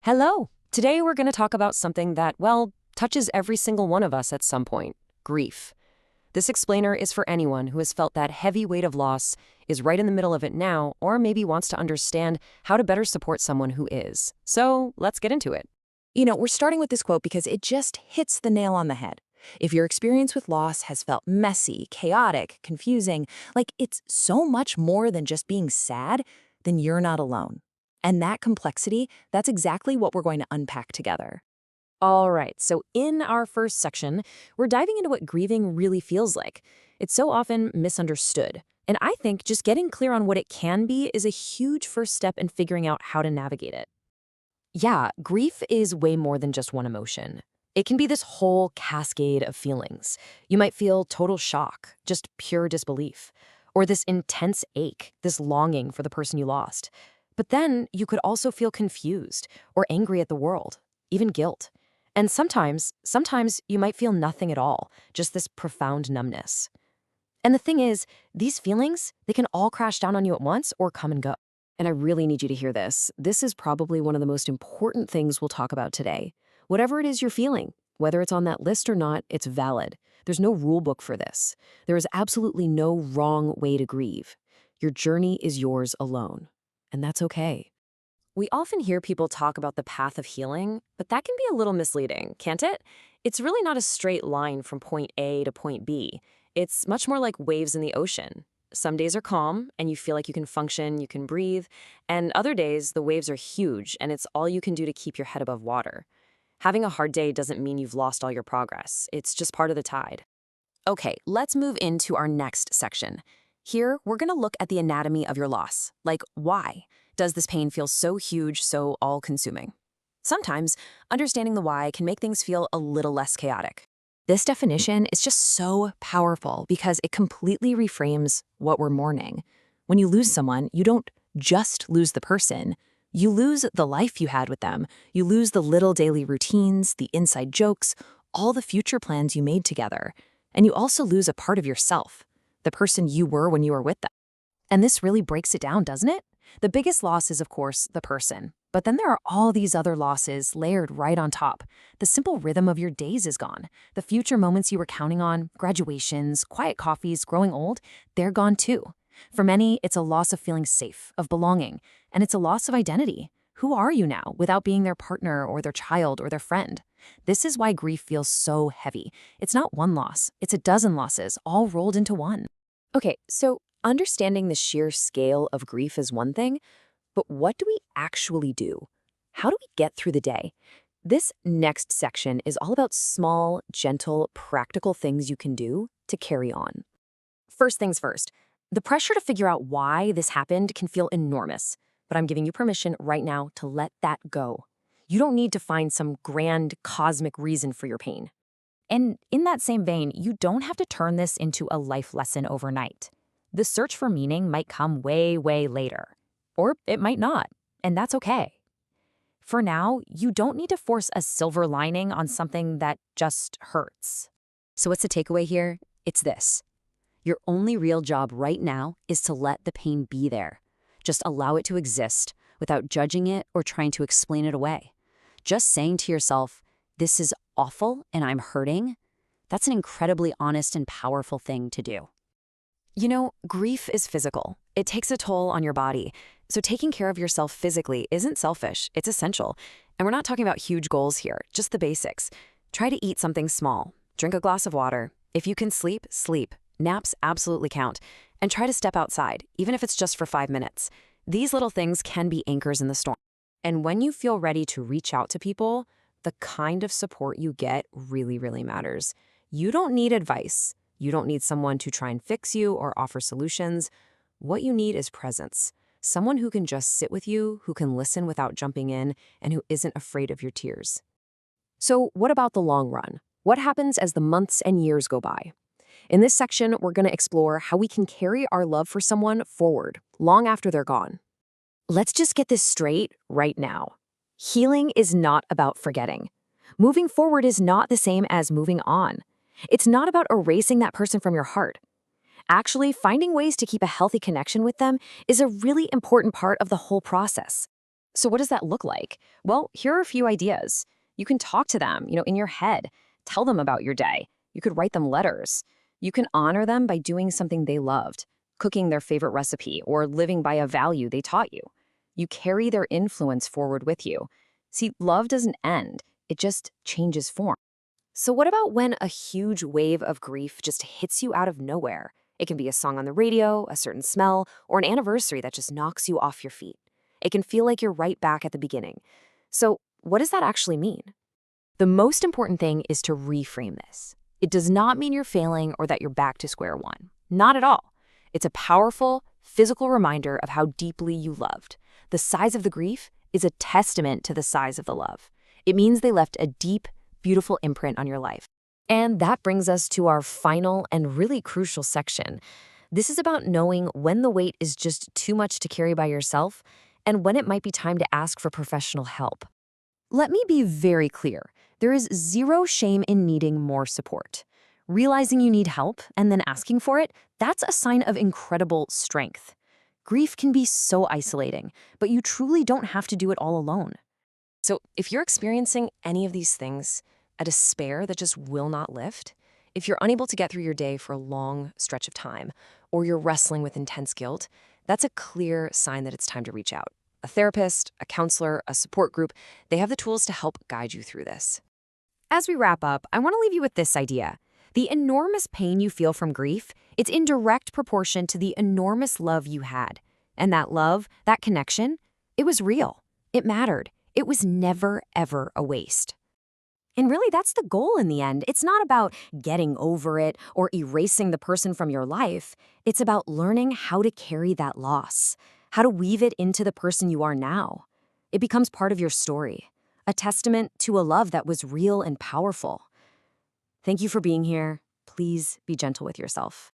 Hello! Today we're going to talk about something that, well, touches every single one of us at some point: grief. This explainer is for anyone who has felt that heavy weight of loss, is right in the middle of it now, or maybe wants to understand how to better support someone who is. So let's get into it. We're starting with this quote because it just hits the nail on the head. If your experience with loss has felt messy, chaotic, confusing, like it's so much more than just being sad, then you're not alone. And that complexity, that's exactly what we're going to unpack together. All right, so in our first section, we're diving into what grieving really feels like. It's so often misunderstood. And I think just getting clear on what it can be is a huge first step in figuring out how to navigate it. Yeah, grief is way more than just one emotion. It can be this whole cascade of feelings. You might feel total shock, just pure disbelief, or this intense ache, this longing for the person you lost. But then you could also feel confused or angry at the world, even guilt. And sometimes you might feel nothing at all, just this profound numbness. And the thing is, these feelings, they can all crash down on you at once or come and go. And I really need you to hear this. This is probably one of the most important things we'll talk about today. Whatever it is you're feeling, whether it's on that list or not, it's valid. There's no rule book for this. There is absolutely no wrong way to grieve. Your journey is yours alone. And that's okay. We often hear people talk about the path of healing, but that can be a little misleading, can't it? It's really not a straight line from point A to point B. It's much more like waves in the ocean. Some days are calm, and you feel like you can function, you can breathe, and other days the waves are huge, and it's all you can do to keep your head above water. Having a hard day doesn't mean you've lost all your progress. It's just part of the tide. Okay, let's move into our next section. Here, we're going to look at the anatomy of your loss. Like, why does this pain feel so huge, so all-consuming? Sometimes, understanding the why can make things feel a little less chaotic. This definition is just so powerful because it completely reframes what we're mourning. When you lose someone, you don't just lose the person. You lose the life you had with them. You lose the little daily routines, the inside jokes, all the future plans you made together. And you also lose a part of yourself, the person you were when you were with them. And this really breaks it down, doesn't it? The biggest loss is, of course, the person. But then there are all these other losses layered right on top. The simple rhythm of your days is gone. The future moments you were counting on, graduations, quiet coffees, growing old, they're gone too. For many, it's a loss of feeling safe, of belonging, and it's a loss of identity. Who are you now without being their partner or their child or their friend? This is why grief feels so heavy. It's not one loss, it's a dozen losses, all rolled into one. Okay, so understanding the sheer scale of grief is one thing, but what do we actually do? How do we get through the day? This next section is all about small, gentle, practical things you can do to carry on. First things first, the pressure to figure out why this happened can feel enormous, but I'm giving you permission right now to let that go. You don't need to find some grand cosmic reason for your pain. And in that same vein, you don't have to turn this into a life lesson overnight. The search for meaning might come way, way later. Or it might not, and that's okay. For now, you don't need to force a silver lining on something that just hurts. So what's the takeaway here? It's this. Your only real job right now is to let the pain be there. Just allow it to exist without judging it or trying to explain it away. Just saying to yourself, this is awful and I'm hurting, that's an incredibly honest and powerful thing to do. You know, grief is physical. It takes a toll on your body. So taking care of yourself physically isn't selfish, it's essential. And we're not talking about huge goals here, just the basics. Try to eat something small. Drink a glass of water. If you can sleep, sleep. Naps absolutely count. And try to step outside, even if it's just for 5 minutes. These little things can be anchors in the storm. And when you feel ready to reach out to people, the kind of support you get really, really matters. You don't need advice. You don't need someone to try and fix you or offer solutions. What you need is presence. Someone who can just sit with you, who can listen without jumping in, and who isn't afraid of your tears. So what about the long run? What happens as the months and years go by? In this section, we're going to explore how we can carry our love for someone forward, long after they're gone. Let's just get this straight right now. Healing is not about forgetting. Moving forward is not the same as moving on. It's not about erasing that person from your heart. Actually, finding ways to keep a healthy connection with them is a really important part of the whole process. So what does that look like? Well, here are a few ideas. You can talk to them, in your head. Tell them about your day. You could write them letters. You can honor them by doing something they loved, cooking their favorite recipe or living by a value they taught you. You carry their influence forward with you. See, love doesn't end. It just changes form. So what about when a huge wave of grief just hits you out of nowhere? It can be a song on the radio, a certain smell, or an anniversary that just knocks you off your feet. It can feel like you're right back at the beginning. So what does that actually mean? The most important thing is to reframe this. It does not mean you're failing or that you're back to square one. Not at all. It's a powerful, physical reminder of how deeply you loved. The size of the grief is a testament to the size of the love. It means they left a deep, beautiful imprint on your life. And that brings us to our final and really crucial section. This is about knowing when the weight is just too much to carry by yourself and when it might be time to ask for professional help. Let me be very clear. There is zero shame in needing more support. Realizing you need help and then asking for it, that's a sign of incredible strength. Grief can be so isolating, but you truly don't have to do it all alone. So if you're experiencing any of these things, a despair that just will not lift, if you're unable to get through your day for a long stretch of time, or you're wrestling with intense guilt, that's a clear sign that it's time to reach out. A therapist, a counselor, a support group, they have the tools to help guide you through this. As we wrap up, I want to leave you with this idea. The enormous pain you feel from grief, it's in direct proportion to the enormous love you had. And that love, that connection, it was real. It mattered. It was never, ever a waste. And really, that's the goal in the end. It's not about getting over it or erasing the person from your life. It's about learning how to carry that loss, how to weave it into the person you are now. It becomes part of your story, a testament to a love that was real and powerful. Thank you for being here. Please be gentle with yourself.